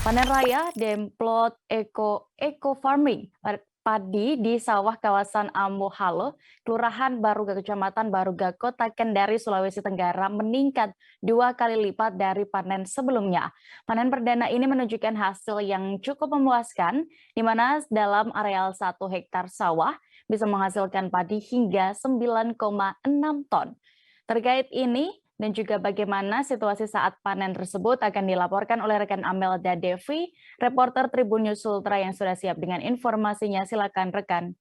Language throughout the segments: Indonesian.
Panen raya Demplot Eco Farming padi di sawah kawasan Amohalo, Kelurahan Baruga, Kecamatan Baruga, Kota Kendari, Sulawesi Tenggara meningkat 2 kali lipat dari panen sebelumnya. Panen perdana ini menunjukkan hasil yang cukup memuaskan, di mana dalam areal 1 hektar sawah bisa menghasilkan padi hingga 9,6 ton. Terkait ini, dan juga bagaimana situasi saat panen tersebut akan dilaporkan oleh rekan Amelda Devi, reporter Tribun News Ultra yang sudah siap dengan informasinya. Silakan rekan.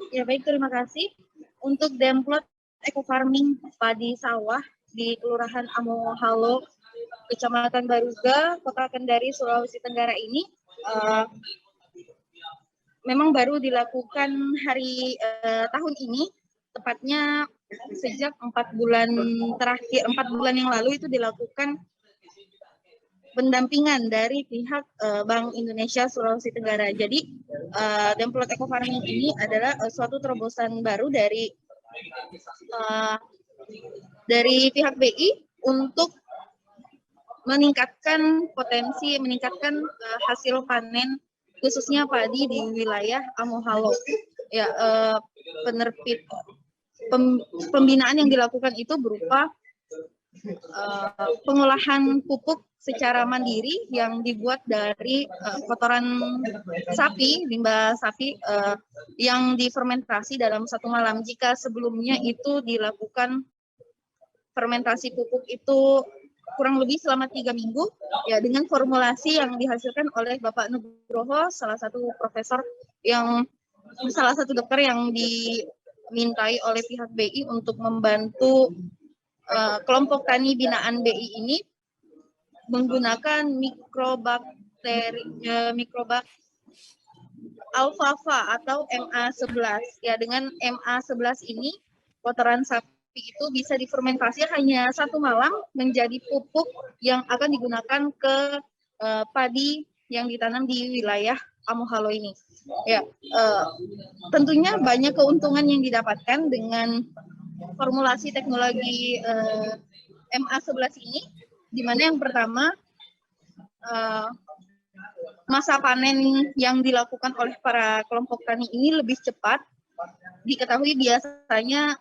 Ya baik, terima kasih. Untuk Demplot Eco Farming padi sawah di Kelurahan Amohalo, Kecamatan Baruga, Kota Kendari, Sulawesi Tenggara ini memang baru dilakukan tahun ini, tepatnya sejak 4 bulan yang lalu itu dilakukan pendampingan dari pihak Bank Indonesia Sulawesi Tenggara. Jadi Demplot Eco Farming ini adalah suatu terobosan baru dari pihak BI untuk meningkatkan hasil panen khususnya padi di wilayah Amohalo. Ya, pembinaan yang dilakukan itu berupa pengolahan pupuk secara mandiri yang dibuat dari kotoran sapi, limbah sapi yang difermentasi dalam 1 malam. Jika sebelumnya itu dilakukan fermentasi pupuk itu kurang lebih selama 3 minggu, ya dengan formulasi yang dihasilkan oleh Bapak Nugroho, salah satu dokter yang dimintai oleh pihak BI untuk membantu kelompok tani binaan BI ini menggunakan mikrobak alfalfa atau MA11. Ya, dengan MA11 ini kotoran sapi itu bisa difermentasi hanya 1 malam menjadi pupuk yang akan digunakan ke padi yang ditanam di wilayah Amohalo ini. Ya, tentunya banyak keuntungan yang didapatkan dengan formulasi teknologi MA11 ini, di mana yang pertama masa panen yang dilakukan oleh para kelompok tani ini lebih cepat. Diketahui biasanya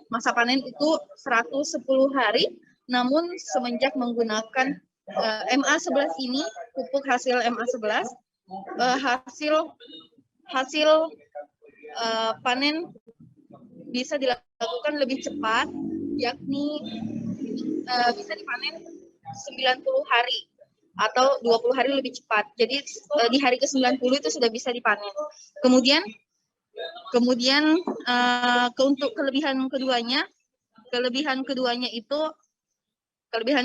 masa panen itu 110 hari, namun semenjak menggunakan MA11 ini, pupuk hasil MA11, hasil panen bisa dilakukan lebih cepat, yakni bisa dipanen 90 hari atau 20 hari lebih cepat. Jadi di hari ke-90 itu sudah bisa dipanen. Kemudian untuk kelebihan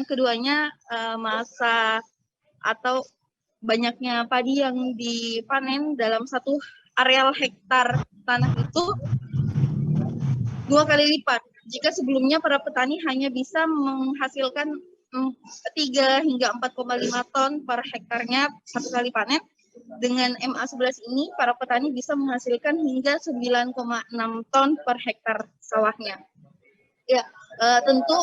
keduanya masa atau banyaknya padi yang dipanen dalam 1 areal hektar tanah itu 2 kali lipat. Jika sebelumnya para petani hanya bisa menghasilkan 3 hingga 4,5 ton per hektarnya 1 kali panen, dengan MA11 ini para petani bisa menghasilkan hingga 9,6 ton per hektar sawahnya. Ya, tentu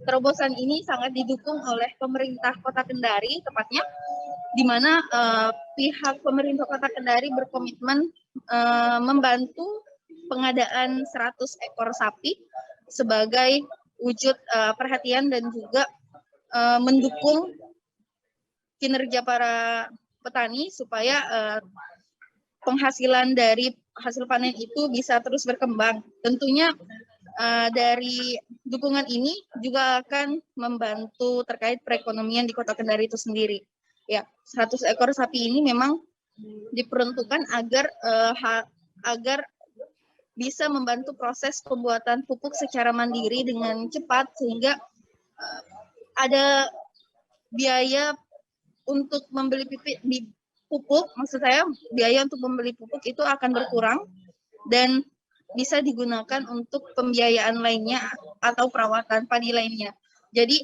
terobosan ini sangat didukung oleh pemerintah Kota Kendari, tepatnya di mana pihak pemerintah Kota Kendari berkomitmen membantu pengadaan 100 ekor sapi sebagai wujud perhatian dan juga mendukung kinerja para petani supaya penghasilan dari hasil panen itu bisa terus berkembang. Tentunya dari dukungan ini juga akan membantu terkait perekonomian di Kota Kendari itu sendiri. Ya, 100 ekor sapi ini memang diperuntukkan agar bisa membantu proses pembuatan pupuk secara mandiri dengan cepat, sehingga ada biaya untuk membeli pupuk, maksud saya biaya untuk membeli pupuk itu akan berkurang dan bisa digunakan untuk pembiayaan lainnya atau perawatan padi lainnya. Jadi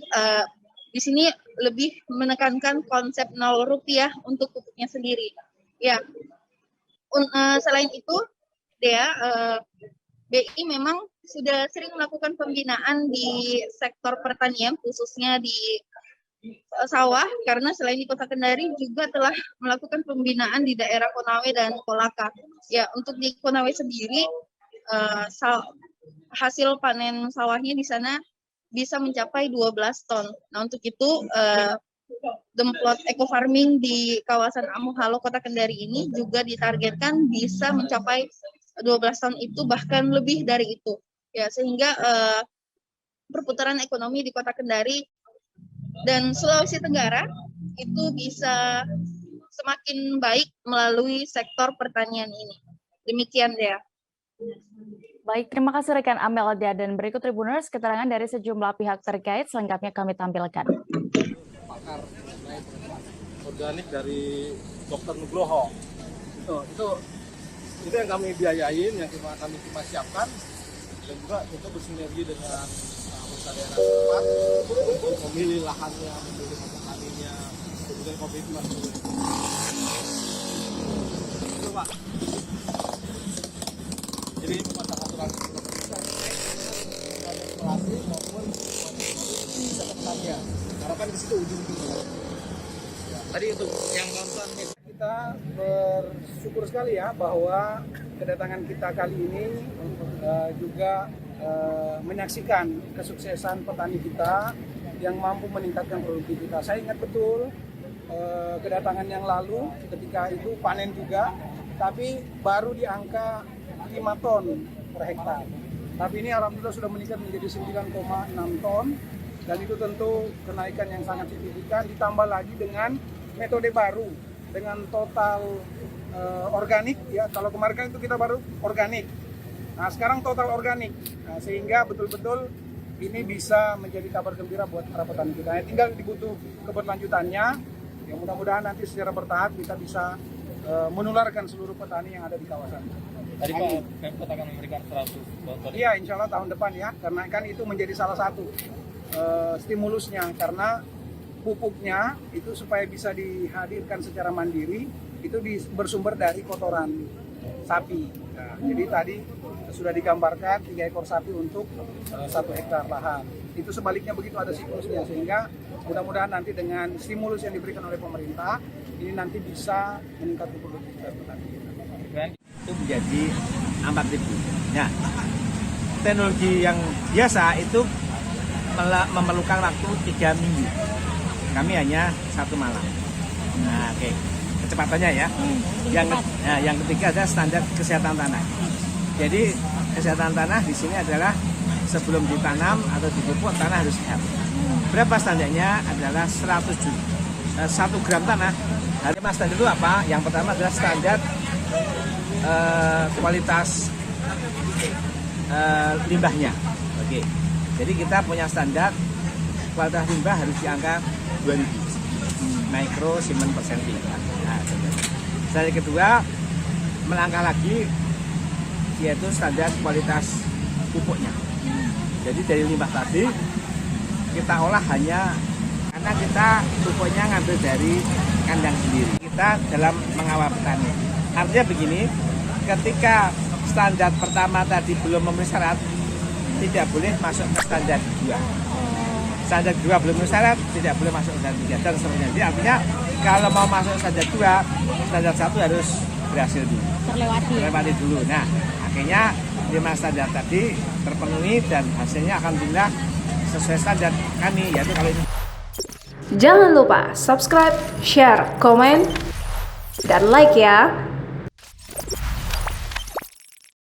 di sini lebih menekankan konsep 0 rupiah untuk pupuknya sendiri. Ya, selain itu, BI memang sudah sering melakukan pembinaan di sektor pertanian, khususnya di sawah, karena selain di Kota Kendari juga telah melakukan pembinaan di daerah Konawe dan Kolaka. Ya, untuk di Konawe sendiri, hasil panen sawahnya di sana bisa mencapai 12 ton. Nah, untuk itu Demplot Eco Farming di kawasan Amohalo Kota Kendari ini juga ditargetkan bisa mencapai 12 ton itu, bahkan lebih dari itu. Ya, sehingga perputaran ekonomi di Kota Kendari dan Sulawesi Tenggara itu bisa semakin baik melalui sektor pertanian ini. Demikian, Dea. Baik, terima kasih rekan Amelia, dan berikut Tribuners keterangan dari sejumlah pihak terkait, selengkapnya kami tampilkan. Pakar organik dari Dr. Nugroho. Itu yang kami biayain, yang kami siapkan, dan juga kita bersinergi dengan perusahaan daerah setempat untuk memilih lahannya, memilih petaninya, kemudian komitmen. Itu Pak. Jadi memasang aturan administrasi maupun bisa petanian. Harapan di situ ujung-ujungnya. Tadi untuk yang nonton kita bersyukur sekali ya bahwa kedatangan kita kali ini juga menyaksikan kesuksesan petani kita yang mampu meningkatkan produktivitas. Saya ingat betul kedatangan yang lalu ketika itu panen juga, tapi baru di angka 5 ton per hektar. Tapi ini alhamdulillah sudah meningkat menjadi 9,6 ton, dan itu tentu kenaikan yang sangat signifikan, ditambah lagi dengan metode baru dengan total organik ya. Kalau kemarin kan itu kita baru organik. Nah, sekarang total organik. Nah, sehingga betul-betul ini bisa menjadi kabar gembira buat para petani kita. Nah, tinggal dibutuh keberlanjutannya. Ya, mudah-mudahan nanti secara bertahap kita bisa menularkan seluruh petani yang ada di kawasan. tadi Pak Pemkot akan memberikan 100 ton. Iya, insya Allah tahun depan ya, karena kan itu menjadi salah satu stimulusnya, karena pupuknya itu supaya bisa dihadirkan secara mandiri itu bersumber dari kotoran sapi. Nah, jadi tadi sudah digambarkan 3 ekor sapi untuk 1 hektar lahan. Itu sebaliknya begitu ada siklusnya, sehingga mudah-mudahan nanti dengan stimulus yang diberikan oleh pemerintah ini nanti bisa meningkatkan produktivitas petani. Itu menjadi 4.000. Nah, teknologi yang biasa itu memerlukan waktu 3 minggu. Kami hanya 1 malam. Nah, oke. Kecepatannya ya. Yang ketiga adalah standar kesehatan tanah. Jadi kesehatan tanah di sini adalah sebelum ditanam atau dipupuk tanah harus sehat. Berapa standarnya? Adalah 100 1 gram tanah. Mas, standar itu apa? Yang pertama adalah standar kualitas limbahnya. Oke. Jadi kita punya standar kualitas limbah harus di angka 2000 mikrosimen per senti. Nah, standar kedua melangkah lagi, yaitu standar kualitas pupuknya. Jadi dari limbah tadi kita olah hanya karena kita pupuknya ngambil dari kandang sendiri. Kita dalam mengawal petani. Artinya begini, ketika standar pertama tadi belum memenuhi syarat, tidak boleh masuk ke standar 2. Standar 2 belum memenuhi syarat, tidak boleh masuk ke standar 3 dan seterusnya. Jadi artinya kalau mau masuk standar 2, standar 1 harus berhasil dulu. Terlewati dulu. Nah, akhirnya 5 standar tadi terpenuhi dan hasilnya alhamdulillah sesuai standar kami, yaitu kalau ini. Jangan lupa subscribe, share, komen, dan like ya.